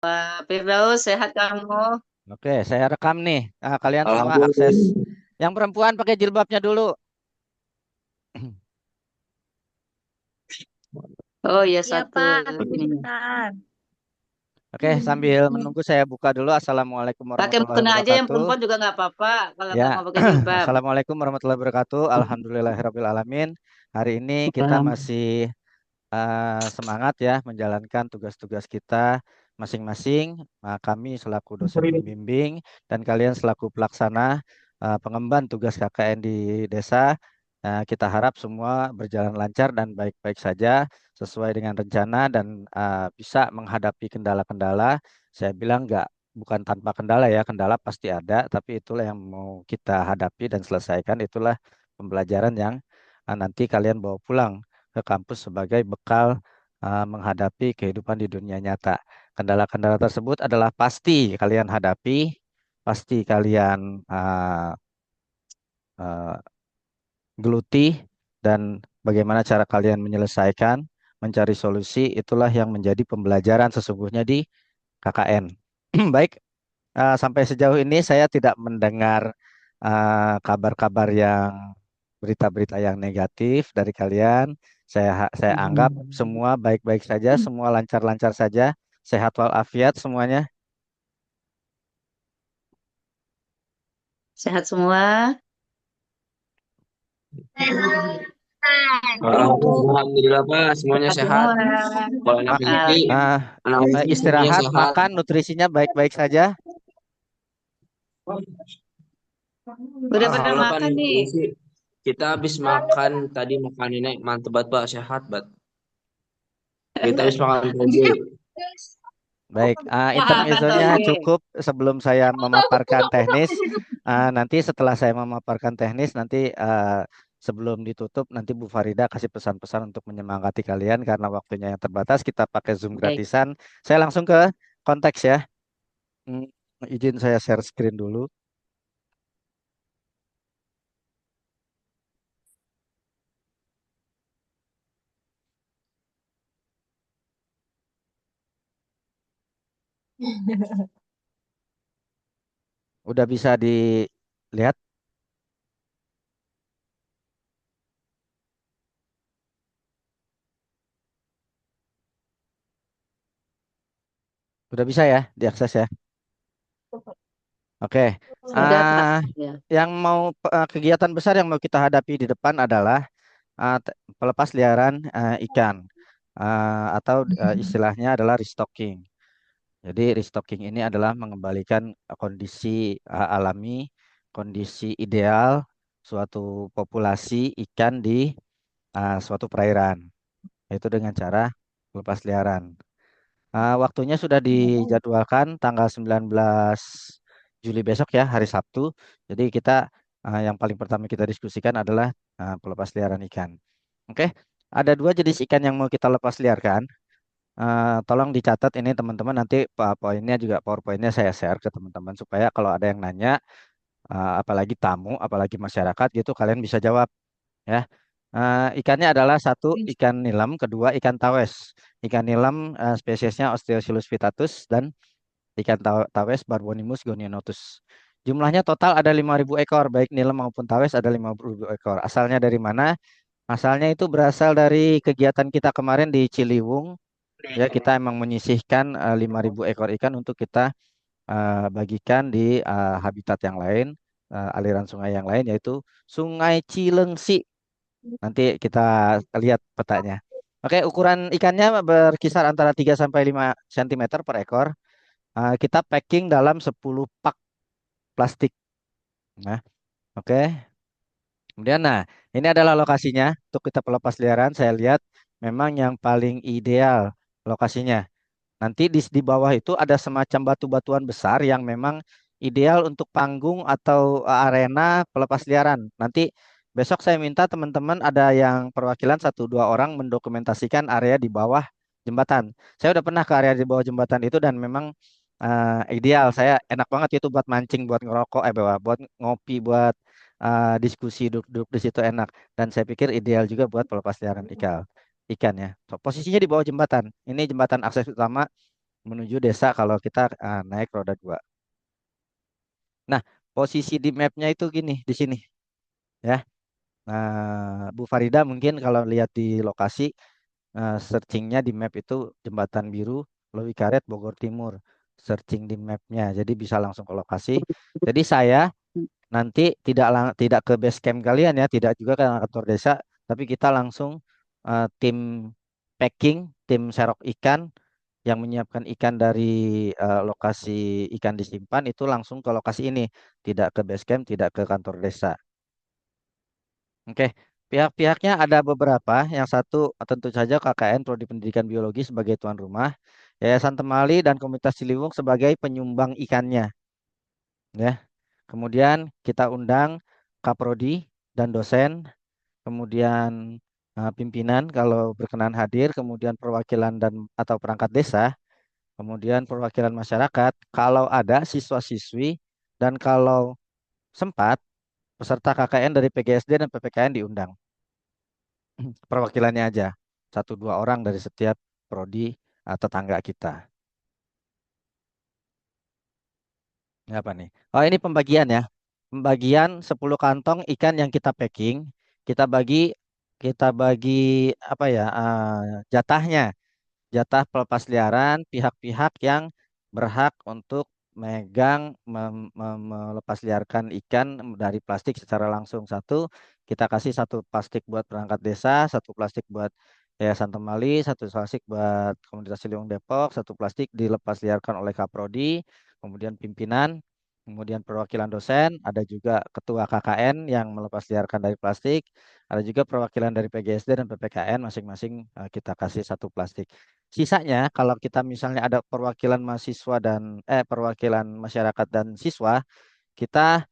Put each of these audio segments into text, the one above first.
Pak Firdaus, sehat kamu? Oke, saya rekam nih. Kalian semua akses. Alhamdulillah. Yang perempuan pakai jilbabnya dulu. Oh iya Iya satu Pak, tunggu ini. sebentar. Oke, sambil menunggu saya buka dulu. Assalamualaikum Pakai warahmatullahi mukena aja yang wabarakatuh. perempuan juga nggak apa-apa kalau Ya, nggak mau pakai jilbab. Assalamualaikum warahmatullahi wabarakatuh. Alhamdulillahirabbil alamin. Hari ini kita masih semangat ya menjalankan tugas-tugas kita masing-masing. Kami selaku dosen pembimbing dan kalian selaku pelaksana pengemban tugas KKN di desa. Kita harap semua berjalan lancar dan baik-baik saja sesuai dengan rencana dan bisa menghadapi kendala-kendala. Saya bilang nggak bukan tanpa kendala ya, kendala pasti ada, tapi itulah yang mau kita hadapi dan selesaikan. Itulah pembelajaran yang nanti kalian bawa pulang ke kampus sebagai bekal menghadapi kehidupan di dunia nyata. Kendala-kendala tersebut adalah pasti kalian hadapi, pasti kalian uh, geluti, dan bagaimana cara kalian menyelesaikan, mencari solusi, itulah yang menjadi pembelajaran sesungguhnya di KKN. Baik, sampai sejauh ini saya tidak mendengar kabar-kabar yang berita-berita yang negatif dari kalian. Saya anggap semua baik-baik saja, semua lancar-lancar saja, sehat walafiat semuanya. Sehat semua. Alhamdulillah Pak, semuanya Sehat sehat. semua. Kalau anak Mak Fikri, ah, anak Fikri semuanya istirahat, sehat. makan, nutrisinya baik-baik saja. Udah pada Alhamdulillah Pak, makan nih. nutrisi. Kita habis makan tadi makan ini mantep banget Pak, sehat banget. Kita habis makan toge. Baik, Makan intermezzonya toge. cukup sebelum saya memaparkan teknis. Nanti setelah saya memaparkan teknis, nanti sebelum ditutup, nanti Bu Farida kasih pesan-pesan untuk menyemangati kalian karena waktunya yang terbatas. Kita pakai Zoom Baik. gratisan. Saya langsung ke konteks ya. Hmm, izin saya share screen dulu. Udah bisa dilihat? Udah bisa ya diakses ya? Oke. Sudah Pak. Ah, Ya. yang mau kegiatan besar yang mau kita hadapi di depan adalah pelepas liaran ikan atau istilahnya adalah restocking. Jadi restocking ini adalah mengembalikan kondisi alami, kondisi ideal suatu populasi ikan di suatu perairan, yaitu dengan cara pelepas liaran. Waktunya sudah dijadwalkan tanggal 19 Juli besok ya, hari Sabtu. Jadi kita yang paling pertama kita diskusikan adalah pelepas liaran ikan. Oke, ada dua jenis ikan yang mau kita lepas liarkan. Tolong dicatat ini teman-teman, nanti poinnya juga PowerPoint-nya saya share ke teman-teman supaya kalau ada yang nanya, apalagi tamu, apalagi masyarakat gitu, kalian bisa jawab ya. Ikannya adalah satu ikan nilam, kedua ikan tawes. Ikan nilam spesiesnya Osteocoelus vittatus dan ikan tawes Barbonymus gonionotus. Jumlahnya total ada 5.000 ekor, baik nilam maupun tawes ada 5.000 ekor. Asalnya dari mana? Asalnya itu berasal dari kegiatan kita kemarin di Ciliwung. Ya, kita emang menyisihkan 5.000 ekor ikan untuk kita bagikan di habitat yang lain, aliran sungai yang lain, yaitu Sungai Cilengsi. Nanti kita lihat petanya. Oke, ukuran ikannya berkisar antara 3 sampai 5 cm per ekor. Kita packing dalam 10 pak plastik. Nah, oke. Kemudian, nah, ini adalah lokasinya untuk kita pelepas liaran. Saya lihat memang yang paling ideal lokasinya. Nanti di bawah itu ada semacam batu-batuan besar yang memang ideal untuk panggung atau arena pelepas liaran. Nanti besok saya minta teman-teman ada yang perwakilan satu dua orang mendokumentasikan area di bawah jembatan. Saya udah pernah ke area di bawah jembatan itu dan memang ideal. Saya enak banget itu buat mancing, buat ngerokok, buat ngopi, buat diskusi, duduk di situ enak. Dan saya pikir ideal juga buat pelepas liaran ikan ya. So, posisinya di bawah jembatan. Ini jembatan akses utama. menuju desa kalau kita naik roda 2. Nah, posisi di mapnya itu gini di sini ya. Nah, Bu Farida mungkin kalau lihat di lokasi, searchingnya di map itu Jembatan Biru, Lewi Karet, Bogor Timur. Searching di mapnya, jadi bisa langsung ke lokasi. Jadi saya nanti tidak ke base camp kalian ya, tidak juga ke kantor desa, tapi kita langsung tim packing, tim serok ikan yang menyiapkan ikan dari lokasi ikan disimpan itu langsung ke lokasi ini, tidak ke base camp, tidak ke kantor desa. Oke, pihak-pihaknya ada beberapa. Yang satu tentu saja KKN Prodi Pendidikan Biologi sebagai tuan rumah, Yayasan Temali dan Komunitas Ciliwung sebagai penyumbang ikannya, ya. Kemudian kita undang Kaprodi dan dosen, kemudian pimpinan kalau berkenan hadir, kemudian perwakilan dan atau perangkat desa, kemudian perwakilan masyarakat, kalau ada siswa-siswi, dan kalau sempat peserta KKN dari PGSD dan PPKN diundang. Perwakilannya aja, satu dua orang dari setiap prodi tetangga kita. Ini apa nih? Oh, ini pembagian ya. Pembagian 10 kantong ikan yang kita packing, kita bagi kita bagi apa ya? Jatahnya. Jatah pelepas liaran pihak-pihak yang berhak untuk megang melepas liarkan ikan dari plastik secara langsung. Satu, kita kasih satu plastik buat perangkat desa, satu plastik buat Yayasan Temali, satu plastik buat Komunitas Ciliwung Depok, satu plastik dilepas liarkan oleh Kaprodi, kemudian pimpinan, kemudian perwakilan dosen, ada juga ketua KKN yang melepas liarkan dari plastik, ada juga perwakilan dari PGSD dan PPKN masing-masing kita kasih satu plastik. Sisanya kalau kita misalnya ada perwakilan mahasiswa dan perwakilan masyarakat dan siswa, kita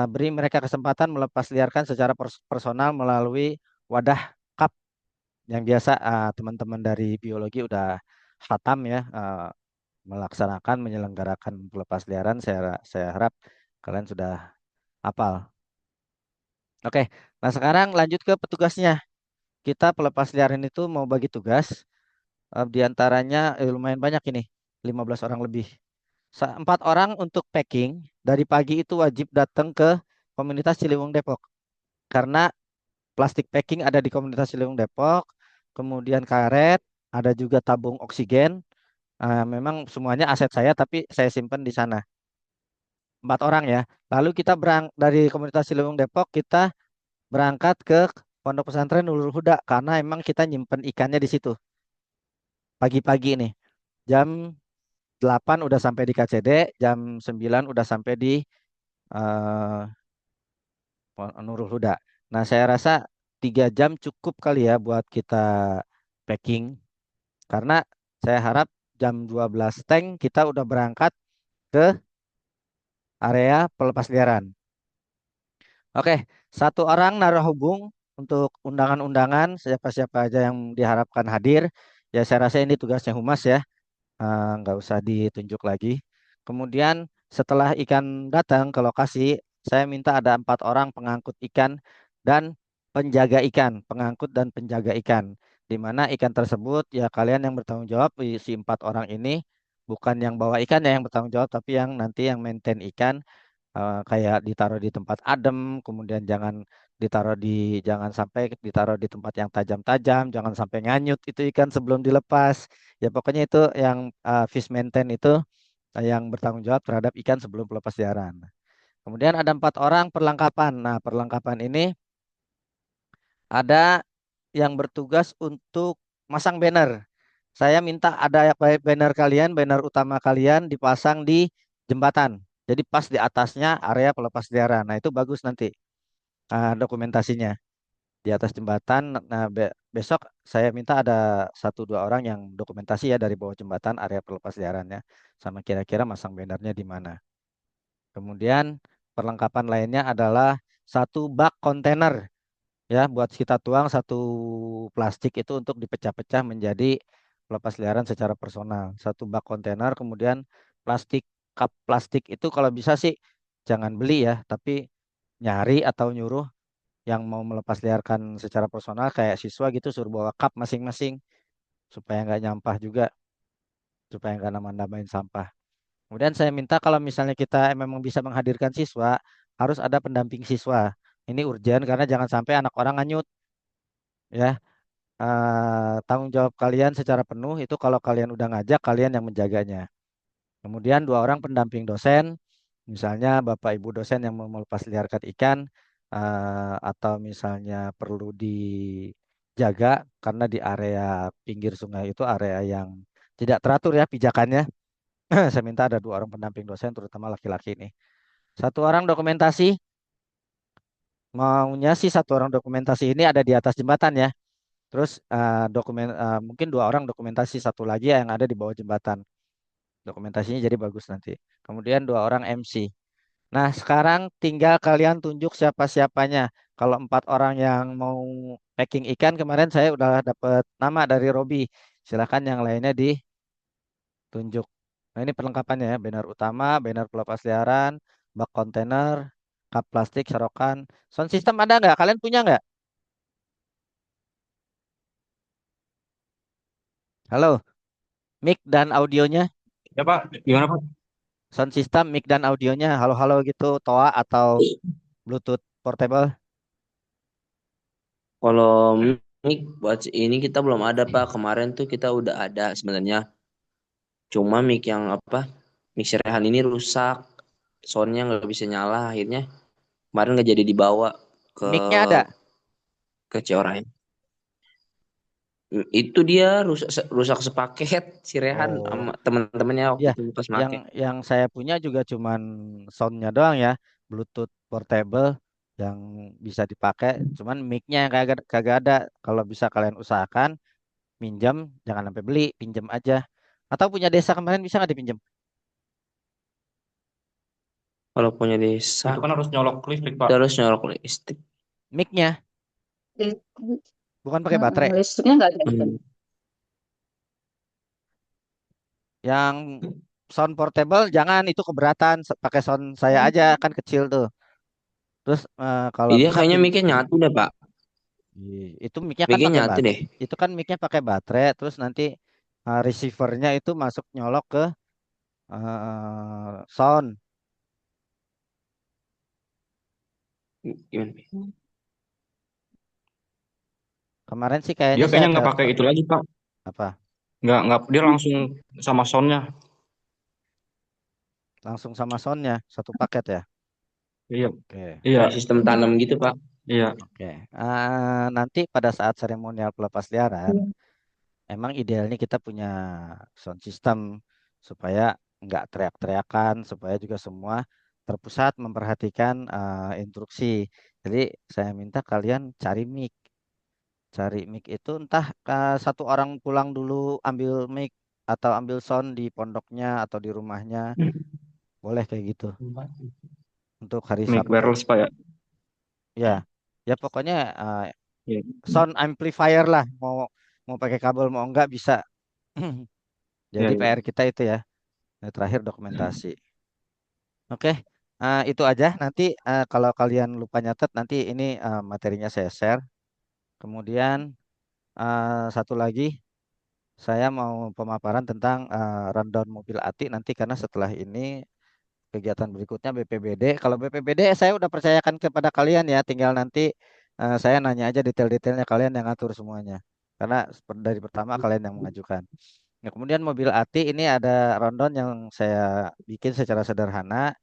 beri mereka kesempatan melepas liarkan secara personal melalui wadah cup yang biasa teman-teman dari biologi udah khatam ya melaksanakan menyelenggarakan pelepas liaran. Saya harap kalian sudah hafal. Oke, nah sekarang lanjut ke petugasnya. Kita pelepas liaran itu mau bagi tugas. Di antaranya lumayan banyak ini, 15 orang lebih. 4 orang untuk packing, dari pagi itu wajib datang ke komunitas Ciliwung Depok. Karena plastik packing ada di komunitas Ciliwung Depok, kemudian karet, ada juga tabung oksigen. Memang semuanya aset saya, tapi saya simpan di sana. 4 orang ya. Lalu kita dari komunitas Ciliwung Depok, kita berangkat ke Pondok Pesantren Nurul Huda, karena emang kita nyimpen ikannya di situ. Pagi-pagi nih, jam 8 udah sampai di KCD, jam 9 udah sampai di eh, Nurul Huda. Nah, saya rasa 3 jam cukup kali ya buat kita packing. Karena saya harap jam 12 tank kita udah berangkat ke area pelepas liaran. Oke, 1 orang naruh hubung untuk undangan-undangan, siapa-siapa aja yang diharapkan hadir. Ya, saya rasa ini tugasnya humas ya. Nggak usah ditunjuk lagi. Kemudian setelah ikan datang ke lokasi, saya minta ada 4 orang pengangkut ikan dan penjaga ikan, pengangkut dan penjaga ikan. Di mana ikan tersebut ya kalian yang bertanggung jawab, si 4 orang ini bukan yang bawa ikan ya yang bertanggung jawab, tapi yang nanti yang maintain ikan, kayak ditaruh di tempat adem, kemudian jangan sampai ditaruh di tempat yang tajam-tajam, jangan sampai nganyut itu ikan sebelum dilepas. Ya pokoknya itu yang fish maintain itu yang bertanggung jawab terhadap ikan sebelum pelepas liaran. Kemudian ada 4 orang perlengkapan. Nah, perlengkapan ini ada yang bertugas untuk masang banner. Saya minta ada banner kalian, banner utama kalian dipasang di jembatan. Jadi pas di atasnya area pelepas liaran. Nah, itu bagus nanti dokumentasinya di atas jembatan. Nah, besok saya minta ada 1 2 orang yang dokumentasi ya dari bawah jembatan area pelepas liarannya, sama kira-kira masang bannernya di mana. Kemudian perlengkapan lainnya adalah 1 bak kontainer ya buat kita tuang satu plastik itu untuk dipecah-pecah menjadi pelepas liaran secara personal. 1 bak kontainer, kemudian plastik cup plastik itu kalau bisa sih jangan beli ya, tapi nyari atau nyuruh yang mau melepas liarkan secara personal kayak siswa gitu suruh bawa cup masing-masing supaya nggak nyampah juga. supaya nggak nambah-nambahin sampah. Kemudian saya minta kalau misalnya kita memang bisa menghadirkan siswa, harus ada pendamping siswa. Ini urgent karena jangan sampai anak orang nganyut ya. Tanggung jawab kalian secara penuh itu kalau kalian udah ngajak, kalian yang menjaganya. Kemudian 2 orang pendamping dosen, misalnya Bapak Ibu dosen yang mau melepas liarkan ikan, atau misalnya perlu dijaga karena di area pinggir sungai itu area yang tidak teratur ya pijakannya. Saya minta ada 2 orang pendamping dosen, terutama laki-laki ini. 1 orang dokumentasi, maunya sih 1 orang dokumentasi ini ada di atas jembatan ya. Terus mungkin 2 orang dokumentasi, satu lagi yang ada di bawah jembatan. Dokumentasinya jadi bagus nanti. Kemudian 2 orang MC. Nah, sekarang tinggal kalian tunjuk siapa-siapanya. Kalau 4 orang yang mau packing ikan, kemarin saya udah dapat nama dari Robi. Silakan yang lainnya ditunjuk. Nah, ini perlengkapannya ya. Banner utama, banner pelepas liaran, bak kontainer, kap plastik, serokan. Sound system ada nggak? Kalian punya nggak? Halo, mic dan audionya. Ya Pak, gimana Pak? Sound system, mic dan audionya. Halo-halo gitu, TOA atau Bluetooth portable. Kalau mic buat ini kita belum ada Pak. Kemarin tuh kita udah ada sebenarnya. Cuma mic yang apa? Mic Rehan ini rusak. Soundnya nggak bisa nyala akhirnya. Kemarin nggak jadi dibawa ke Mic-nya ada. Ciauraya. Itu dia rusak rusak sepaket si Rehan sama Oh, teman-temannya waktu ya, itu pas yang make. yang saya punya juga cuman soundnya doang ya, Bluetooth portable yang bisa dipakai. Cuman mic-nya yang kagak kagak ada. Kalau bisa kalian usahakan minjam, jangan sampai beli, pinjam aja. Atau punya desa kemarin bisa nggak dipinjam? Kalau punya desa Itu kan harus nyolok listrik, Pak. kita harus nyolok listrik. Mic-nya bukan pakai baterai. Listriknya nggak ada. Hmm. Yang sound portable jangan, itu keberatan. Pakai sound saya aja kan kecil tuh. Terus kalau Dia bisa kayaknya mic-nya nyatu deh Pak. itu mic-nya kan Mic-nya pakai nyatu deh. itu kan mic-nya pakai baterai. Terus nanti receiver-nya itu masuk nyolok ke sound. Gimana? Kemarin sih Dia kayaknya saya kayaknya nggak pakai itu lagi, Pak. apa Nggak, dia langsung sama soundnya. langsung sama soundnya satu paket ya. Iya, Oke, iya, Kayak sistem tanam gitu Pak. iya. oke. Nanti pada saat seremonial pelepas liaran, emang idealnya kita punya sound system supaya nggak teriak-teriakan, supaya juga semua terpusat memperhatikan instruksi. Jadi saya minta kalian cari mic itu entah 1 orang pulang dulu ambil mic atau ambil sound di pondoknya atau di rumahnya, boleh kayak gitu untuk hari Mic Sabtu. wireless, Pak ya. Ya, ya pokoknya Iya, sound amplifier lah, mau mau pakai kabel mau enggak bisa. iya, Jadi iya. PR kita itu ya. Yang terakhir dokumentasi. Oke, itu aja. Nanti kalau kalian lupa nyatet, nanti ini materinya saya share. Kemudian satu lagi, saya mau pemaparan tentang rundown mobil ATI nanti karena setelah ini kegiatan berikutnya BPBD. Kalau BPBD saya udah percayakan kepada kalian ya, tinggal nanti saya nanya aja detail-detailnya, kalian yang ngatur semuanya. Karena dari pertama kalian yang mengajukan. Nah, kemudian mobil ATI ini ada rundown yang saya bikin secara sederhana.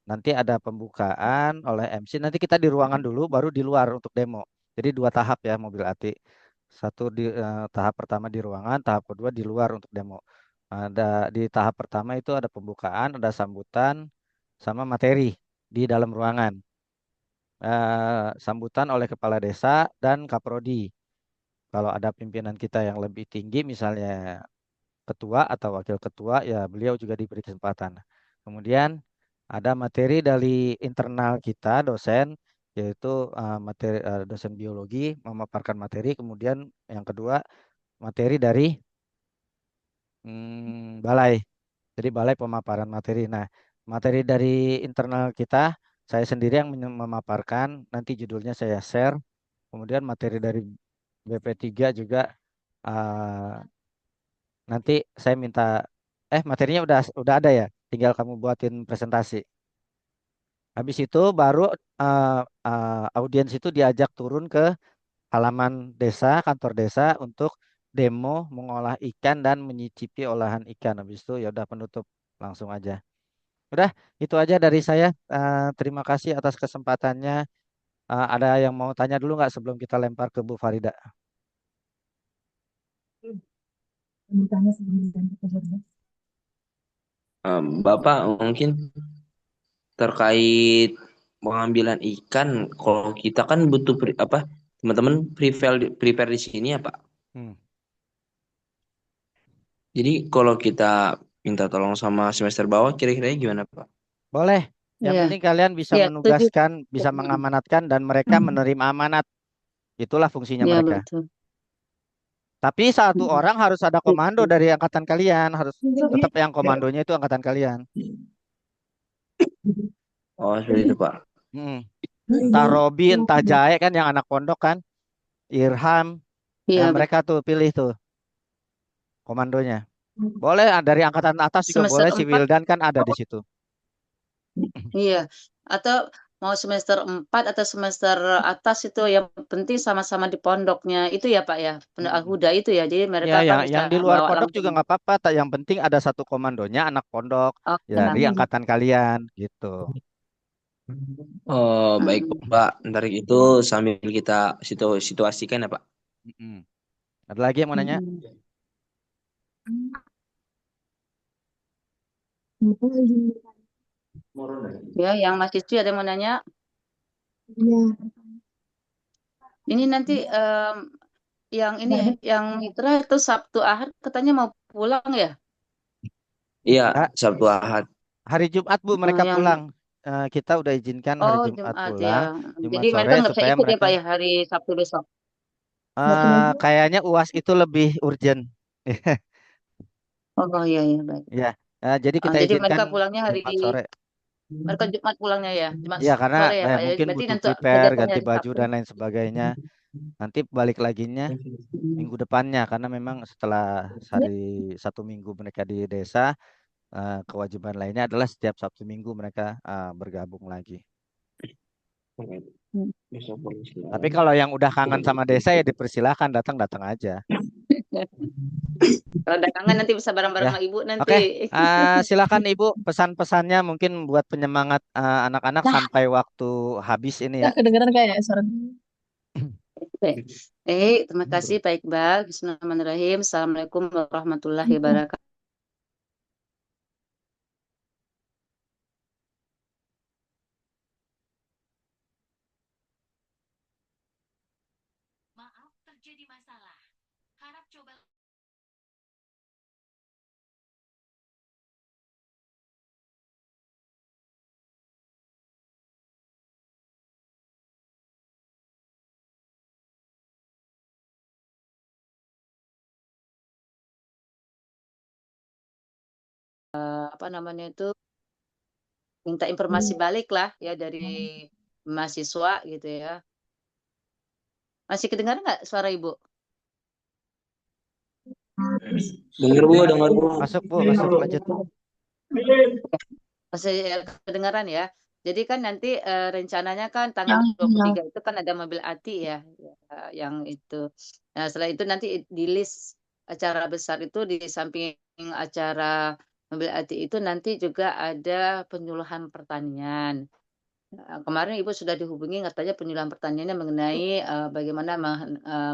Nanti ada pembukaan oleh MC. Nanti kita di ruangan dulu, baru di luar untuk demo. Jadi 2 tahap ya mobil ATI. Satu di tahap pertama di ruangan, tahap kedua di luar untuk demo. Ada di tahap pertama itu ada pembukaan, ada sambutan, sama materi di dalam ruangan. Sambutan oleh kepala desa dan kaprodi. Kalau ada pimpinan kita yang lebih tinggi, misalnya ketua atau wakil ketua, ya beliau juga diberi kesempatan. Kemudian ada materi dari internal kita, dosen, yaitu dosen biologi memaparkan materi. Kemudian yang kedua, materi dari balai. Jadi balai pemaparan materi. Nah, materi dari internal kita, saya sendiri yang memaparkan, nanti judulnya saya share. Kemudian materi dari BP3 juga nanti saya minta Materinya udah ada ya. Tinggal kamu buatin presentasi. Habis itu baru audiens itu diajak turun ke halaman desa, kantor desa untuk demo mengolah ikan dan menyicipi olahan ikan. Habis itu ya udah penutup langsung aja. Udah, itu aja dari saya. Terima kasih atas kesempatannya. Ada yang mau tanya dulu nggak sebelum kita lempar ke Bu Farida? Bapak mungkin terkait pengambilan ikan, kalau kita kan butuh apa? Teman-teman prepare di sini ya, Pak. Hmm. Jadi kalau kita minta tolong sama semester bawah, kira-kira gimana, Pak? Boleh. Yang Iya, penting kalian bisa iya, setuju. menugaskan, bisa mengamanatkan, dan mereka menerima amanat. Itulah fungsinya Iya, mereka. betul. Tapi satu orang harus ada komando dari angkatan kalian. Harus tetap yang komandonya itu angkatan kalian. Oh, seperti itu, Pak. Hmm. Entah Robi, entah Jae kan yang anak pondok kan. Irham. Iya, Mereka tuh pilih tuh komandonya. Boleh dari angkatan atas juga semester boleh. Si 4, Wildan kan ada di situ. iya. Atau mau semester 4 atau semester atas itu yang penting sama-sama di pondoknya. Itu ya, Pak ya. Pondok Mm-mm. Al-Huda itu ya. Jadi Ya, mereka kan bisa yang di luar bawa pondok langsung. juga nggak apa-apa. Yang penting ada satu komandonya anak pondok Oke lah. dari angkatan kalian gitu. Oh, baik, Mm-mm. Pak. Ntar itu sambil kita situasikan ya, Pak. Mm-mm. Ada lagi yang mau nanya? Mm-mm. Ya, yang mahasiswa ada yang mau nanya. Ini nanti yang ini yang mitra itu Sabtu Ahad katanya mau pulang ya. Iya, Ah, Sabtu Ahad. hari Jumat Bu mereka Yang pulang. Kita udah izinkan hari Jumat Jumat ya. pulang, Jumat Jadi sore mereka nggak bisa supaya ikut ya mereka Pak ya hari Sabtu besok. kayaknya UAS itu lebih urgent. Oh iya iya baik. Ya, jadi kita Jadi izinkan mereka pulangnya hari Jumat sore. mereka Jumat pulangnya ya. Jumat Iya, karena sore ya Pak ya. mungkin Berarti butuh nanti prepare, kegiatannya ganti hari baju Sabtu. dan lain sebagainya. Nanti balik laginya minggu depannya, karena memang setelah hari 1 minggu mereka di desa, kewajiban lainnya adalah setiap Sabtu Minggu mereka bergabung lagi. Hmm. Tapi kalau yang udah kangen sama desa ya dipersilahkan datang-datang aja. Kalau ada kangen nanti bisa bareng-bareng Ya, sama Ibu nanti. oke. Silakan Ibu pesan-pesannya mungkin buat penyemangat anak-anak sampai waktu habis ini ya. Nggak kedengeran kayaknya suara. Baik. Terima kasih Pak Iqbal. Bismillahirrahmanirrahim. Assalamualaikum warahmatullahi wabarakatuh. Maaf terjadi masalah. Harap coba Apa namanya itu minta informasi balik lah ya dari mahasiswa gitu ya. Masih kedengaran nggak suara Ibu? Dengar Bu, dengar Bu. Masuk Bu, masuk lanjut. Masih kedengaran ya. Jadi kan nanti rencananya kan tanggal Yang 23 itu kan ada mobil ATI ya, yang itu. Nah, setelah itu nanti di list acara besar itu di samping acara mobil ATI itu nanti juga ada penyuluhan pertanian. Kemarin Ibu sudah dihubungi katanya penyuluhan pertaniannya mengenai bagaimana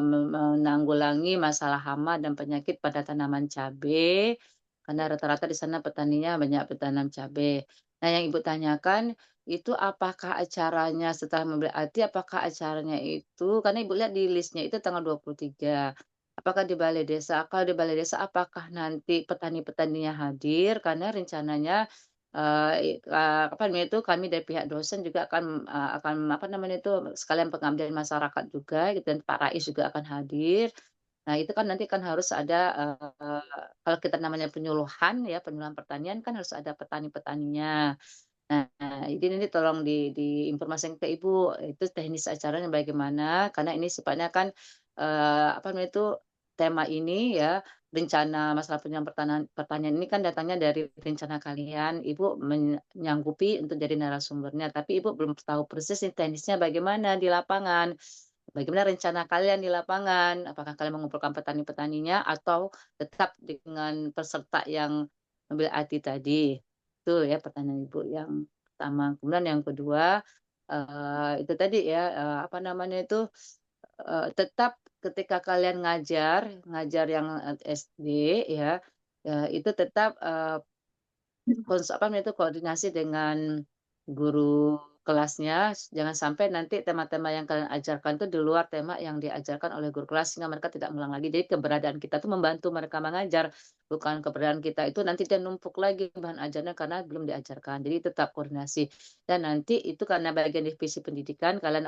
menanggulangi masalah hama dan penyakit pada tanaman cabai karena rata-rata di sana petaninya banyak bertanam cabai. Nah, yang Ibu tanyakan itu apakah acaranya setelah membeli hati, apakah acaranya itu karena Ibu lihat di listnya itu tanggal 23. Apakah di balai desa? Kalau di balai desa apakah nanti petani-petaninya hadir karena rencananya apa namanya itu, kami dari pihak dosen juga akan apa namanya itu, sekalian pengabdian masyarakat juga gitu dan Pak Rais juga akan hadir. Nah, itu kan nanti kan harus ada, kalau kita namanya penyuluhan ya, penyuluhan pertanian kan harus ada petani-petaninya. Nah, ini nanti tolong diinformasikan ke Ibu, itu teknis acaranya bagaimana, karena ini sifatnya kan, apa namanya itu tema ini ya, rencana masalah pertanyaan ini kan datangnya dari rencana kalian, Ibu menyanggupi untuk jadi narasumbernya, tapi Ibu belum tahu persis nih teknisnya bagaimana di lapangan. Bagaimana rencana kalian di lapangan? Apakah kalian mengumpulkan petani-petaninya atau tetap dengan peserta yang ambil ATI tadi? Itu ya pertanyaan Ibu yang pertama. Kemudian yang kedua, itu tadi ya, apa namanya itu, tetap ketika kalian ngajar yang, SD ya, itu tetap, apa namanya itu, koordinasi dengan guru kelasnya, jangan sampai nanti tema-tema yang kalian ajarkan itu di luar tema yang diajarkan oleh guru kelas, sehingga mereka tidak ngulang lagi. Jadi keberadaan kita tuh membantu mereka mengajar, bukan keberadaan kita itu nanti dia numpuk lagi bahan ajarnya karena belum diajarkan. Jadi tetap koordinasi. Dan nanti itu karena bagian divisi pendidikan, kalian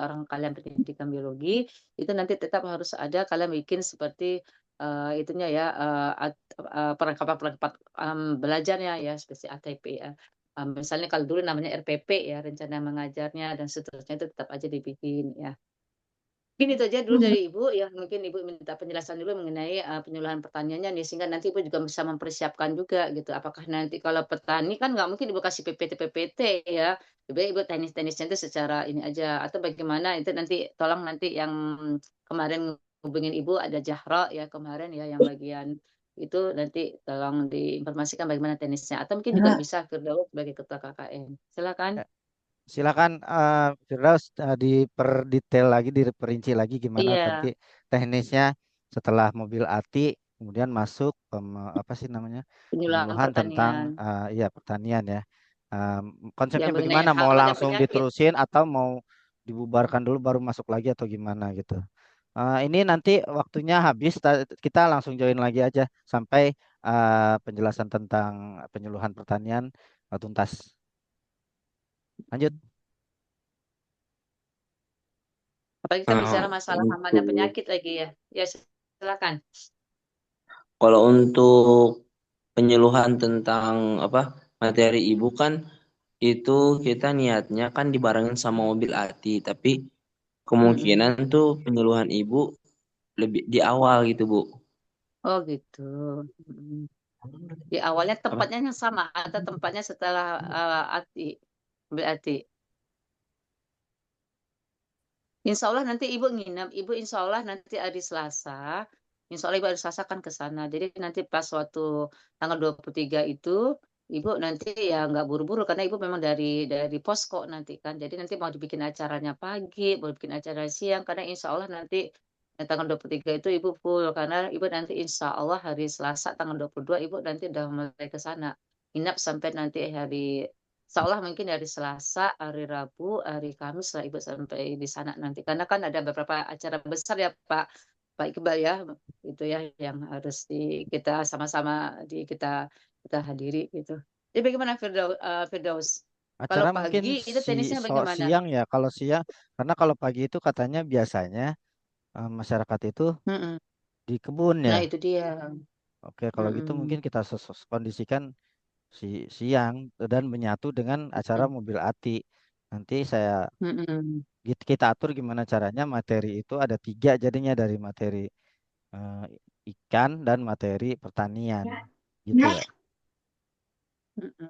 pendidikan biologi, itu nanti tetap harus ada kalian bikin seperti, itunya ya, perlengkapan-perlengkapan, belajarnya ya, seperti ATP ya. Misalnya kalau dulu namanya RPP ya, rencana mengajarnya dan seterusnya itu tetap aja dibikin ya. Mungkin itu aja dulu dari Ibu ya, mungkin Ibu minta penjelasan dulu mengenai, penyuluhan pertaniannya nih, sehingga nanti Ibu juga bisa mempersiapkan juga gitu. Apakah nanti kalau petani kan nggak mungkin Ibu kasih PPT-PPT ya, lebih baik Ibu teknis-teknisnya itu secara ini aja, atau bagaimana itu nanti tolong nanti yang kemarin hubungin Ibu ada Jahra ya kemarin ya, yang bagian itu nanti tolong diinformasikan bagaimana teknisnya, atau mungkin juga bisa Firdaus sebagai ketua KKN. Silakan. Silakan Firdaus diperdetail lagi, diperinci lagi gimana nanti Iya, teknisnya setelah mobil ATI kemudian masuk apa sih namanya penyuluhan penyuluhan tentang pertanian. ya pertanian ya. Yang Konsepnya mengenai bagaimana? Mau hama dan langsung penyakit. diterusin atau mau dibubarkan dulu baru masuk lagi atau gimana gitu? Ini nanti waktunya habis, kita langsung join lagi aja sampai penjelasan tentang penyuluhan pertanian tuntas. Lanjut. Apalagi kita bicara masalah hama dan Untuk penyakit lagi ya. Ya, silakan. kalau untuk penyuluhan tentang apa materi ibu kan itu kita niatnya kan dibarengin sama mobil ATI, tapi Mm-mm. kemungkinan tuh penyuluhan ibu lebih di awal gitu Bu. Oh gitu. Mm-mm. Di awalnya Apa? tempatnya yang sama atau tempatnya setelah ATI, berarti. Insya Allah nanti Ibu nginep. Ibu insya Allah nanti hari Selasa. Insya Allah Ibu hari Selasa kan ke sana. Jadi nanti pas waktu tanggal 23 itu, Ibu nanti ya nggak buru-buru karena Ibu memang dari posko nanti kan. Jadi nanti mau dibikin acaranya pagi, mau bikin acara siang. Karena insya Allah nanti tanggal 23 itu Ibu full. Karena Ibu nanti insya Allah hari Selasa tanggal 22 Ibu nanti udah mulai ke sana. Inap sampai nanti hari seolah mungkin dari Selasa, hari Rabu, hari Kamis lah Ibu sampai di sana nanti. Karena kan ada beberapa acara besar ya Pak Iqbal ya, itu ya yang harus kita sama-sama kita hadiri gitu. Jadi bagaimana Firdaus? Kalau Acara mungkin pagi itu tenisnya bagaimana? siang ya. Kalau siang, karena kalau pagi itu katanya biasanya masyarakat itu Mm-mm. di kebun ya. Nah itu dia. Oke, kalau gitu mungkin Mm-mm. kita kondisikan siang dan menyatu dengan acara Mm-mm. mobil ATI. Nanti Mm-mm. kita atur gimana caranya materi itu ada tiga jadinya dari materi eh, ikan dan materi pertanian, gitu ya. Mm-mm.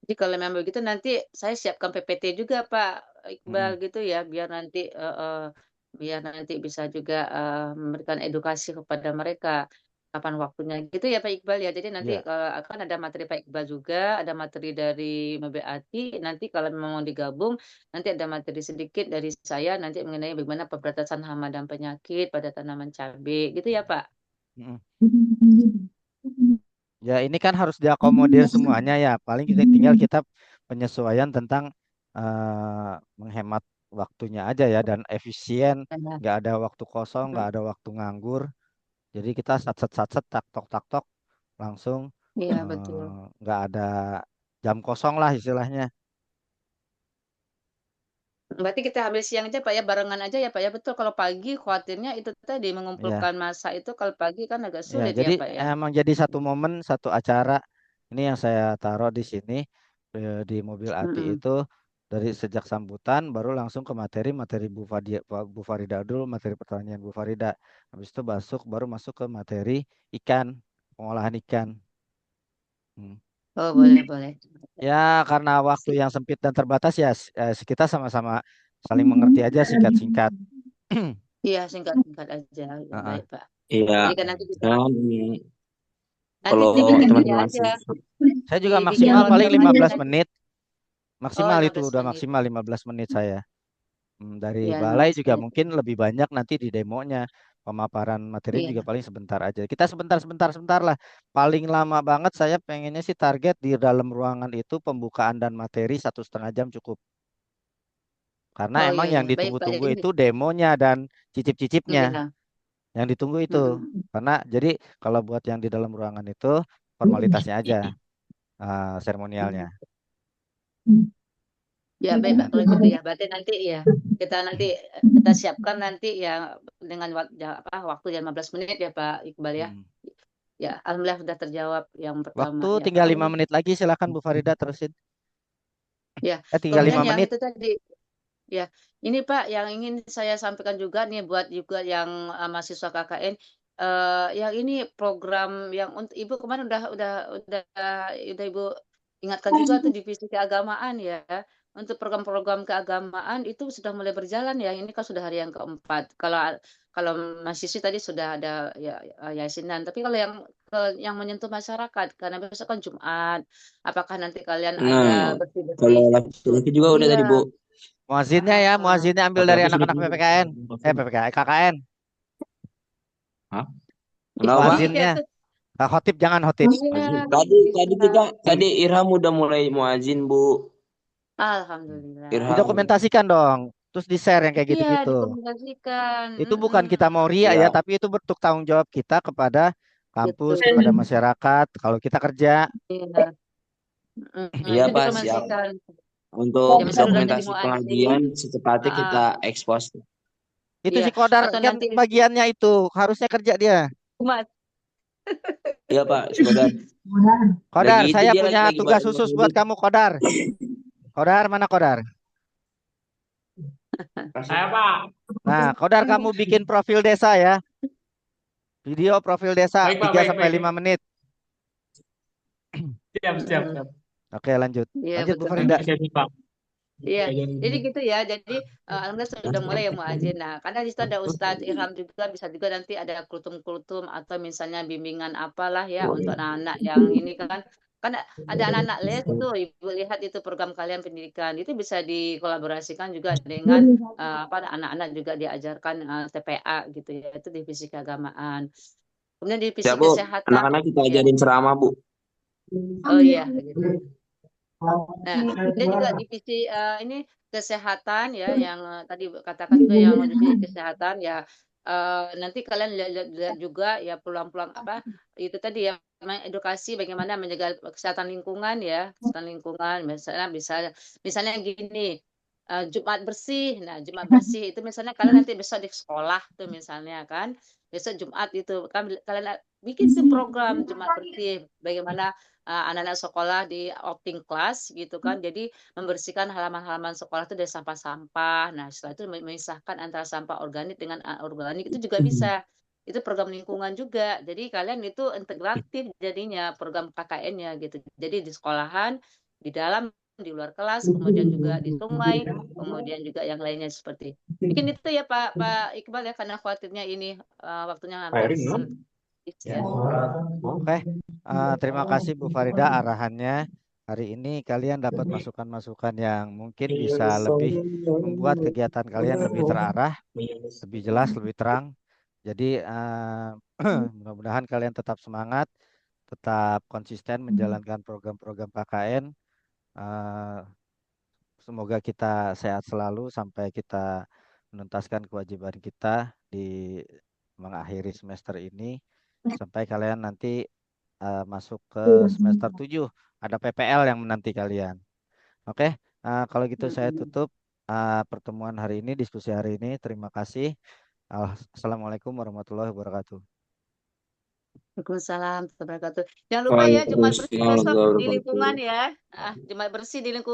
Jadi kalau memang begitu nanti saya siapkan PPT juga Pak Iqbal Mm-mm. gitu ya, biar nanti bisa juga memberikan edukasi kepada mereka kapan waktunya gitu ya Pak Iqbal ya. Jadi nanti Ya, kalau akan ada materi Pak Iqbal juga, ada materi dari MBATI, nanti kalau memang mau digabung, nanti ada materi sedikit dari saya nanti mengenai bagaimana pemberantasan hama dan penyakit pada tanaman cabai gitu ya Pak. mm-mm. Ya ini kan harus diakomodir semuanya ya. Paling tinggal kita penyesuaian tentang menghemat waktunya aja ya dan efisien, Nah, nggak ada waktu kosong, nggak mm, ada waktu nganggur. Jadi kita sat tak tok langsung iya betul. nggak ada jam kosong lah istilahnya. Berarti kita ambil siang aja Pak ya, barengan aja ya Pak ya. Betul kalau pagi khawatirnya itu tadi Ya, mengumpulkan massa itu kalau pagi kan agak ya. sulit ya Jadi Pak ya. emang jadi satu momen, satu acara ini yang saya taruh di sini di mobil ATI Mm-mm. itu. Dari sejak sambutan baru langsung ke materi Bu Farida dulu, materi pertanyaan Bu Farida. Habis itu baru masuk ke materi ikan, pengolahan ikan. Hmm. Oh, boleh. Ya, karena waktu yang sempit dan terbatas ya kita sama-sama saling mengerti aja singkat-singkat. Iya, singkat-singkat aja. Heeh. Baik, Pak. Iya. Jadi kan nanti Kalau dibikin ini teman-teman aja, Saya juga dibikin maksimal paling lonceng aja 15 nanti. menit. Oh, Maksimal itu 15 udah menit. maksimal 15 menit saya. Dari Iya, balai 15 juga menit. mungkin lebih banyak nanti di demonya. Pemaparan materi juga Iya. paling sebentar aja. Kita sebentar lah. Paling lama banget saya pengennya sih target di dalam ruangan itu pembukaan dan materi 1,5 jam cukup. Karena Oh, emang iya, yang iya. Baik, Pak. ditunggu-tunggu Jadi, itu demonya dan cicip-cicipnya. iya. Yang ditunggu itu. Mm-mm. Karena jadi kalau buat yang di dalam ruangan itu formalitasnya aja, seremonialnya. Ya, baik, Pak. Kalau gitu ya. Berarti nanti ya, kita siapkan nanti ya dengan waktu yang 15 menit ya, Pak Iqbal ya. Hmm. Ya, alhamdulillah sudah terjawab yang pertama Waktu ya, Pak. tinggal 5 menit lagi, silakan Bu Farida terusin. Ya, Tinggal kemudian 5 yang menit. itu tadi ya, ini Pak yang ingin saya sampaikan juga nih buat juga yang mahasiswa KKN, yang ini program yang Ibu kemarin udah Ibu ingatkan juga tuh divisi keagamaan ya. Untuk program-program keagamaan itu sudah mulai berjalan ya. Ini kan sudah hari yang keempat. Kalau mahasiswa tadi sudah ada ya yasinan. Tapi kalau yang menyentuh masyarakat karena besok kan Jumat. Apakah nanti kalian ada Nah, bersih-bersih kalau gitu? laki-laki juga udah Iya. tadi, Bu. Muazinnya ya, muazinnya ambil dari Laki-laki sudah anak-anak PPKN. PPKN, KKN. Hah? Kenapa, Pak? Iya Muazinnya. tuh. Khotib jangan khotib. Iya, Tadi Irham udah mulai muazin, Bu. Didokumentasikan alhamdulillah. Irham. dong. Terus di-share yang kayak Iya, gitu-gitu. dikomunikasikan. Itu bukan kita mau ria ya, Ya, tapi itu bentuk tanggung jawab kita kepada kampus, Betul. kepada masyarakat. Kalau kita kerja, Iya. iya, Itu Pak, siap. dikomunikasikan. Ya Untuk misal udah jadi dokumentasi muadzin, pengajian secepatnya kita ekspos. itu iya. si Kodar Atau kan nanti bagiannya itu. Harusnya kerja dia. umat. Iya, Pak, sekedar. Kodar, Lagi itu saya dia punya lagi tugas baca khusus buat maulid. kamu, Kodar. Kodar, mana Kodar? Saya, Pak. Nah, Kodar kamu bikin profil desa ya. Video profil desa Baik, Pak, 3 baik, sampai baik. 5 menit. Siap. Oke, lanjut. Iya, Lanjut Bu betul. Farida. Pak. Iya, jadi gitu ya. Jadi alhamdulillah sudah mulai ya muadzin. Nah, karena di situ ada Ustadz Ilham juga, bisa juga nanti ada kultum-kultum atau misalnya bimbingan apalah ya untuk anak-anak yang ini kan ada anak-anak les tuh. Ibu lihat itu program kalian pendidikan itu bisa dikolaborasikan juga dengan anak-anak juga diajarkan TPA gitu ya. Itu divisi keagamaan. Kemudian divisi Siap, Bu. kesehatan Anak-anak kita ya. ajarin ceramah, Bu. Oh iya gitu. Nah, kemudian juga divisi ini kesehatan ya, yang tadi katakan juga yang divisi kesehatan ya, nanti kalian lihat juga ya peluang-peluang apa itu tadi ya, edukasi bagaimana menjaga kesehatan lingkungan ya, kesehatan lingkungan misalnya misalnya gini. Jumat bersih. Nah, Jumat bersih itu misalnya kalian nanti besok di sekolah tuh misalnya kan. Besok Jumat itu kan kalian bikin tuh program Jumat bersih. Bagaimana anak-anak sekolah di outing class gitu kan. Jadi membersihkan halaman-halaman sekolah itu dari sampah-sampah. Nah, setelah itu memisahkan antara sampah organik dengan anorganik itu juga bisa. Itu program lingkungan juga. Jadi kalian itu integratif jadinya program KKN-nya gitu. Jadi di sekolahan, di dalam, di luar kelas, kemudian juga di sungai, kemudian juga yang lainnya seperti. Bikin itu ya Pak Iqbal ya karena khawatirnya ini waktunya Pak hampir Erin, no? habis Ya. ya. Oke. Terima kasih Bu Farida arahannya. Hari ini kalian dapat masukan-masukan yang mungkin bisa lebih membuat kegiatan kalian lebih terarah, lebih jelas, lebih terang. Jadi mudah-mudahan kalian tetap semangat, tetap konsisten menjalankan program-program KKN. Eh, Semoga kita sehat selalu sampai kita menuntaskan kewajiban kita di mengakhiri semester ini. Sampai kalian nanti masuk ke semester 7. Ada PPL yang menanti kalian. Oke, kalau gitu saya tutup pertemuan hari ini, diskusi hari ini. Terima kasih. Assalamualaikum warahmatullahi wabarakatuh. Waalaikumsalam warahmatullahi wabarakatuh. Jangan lupa ya Jumat bersih Waalaikumsalam besok warahmatullahi di wabarakatuh. lingkungan ya. Jumat bersih di lingkungan.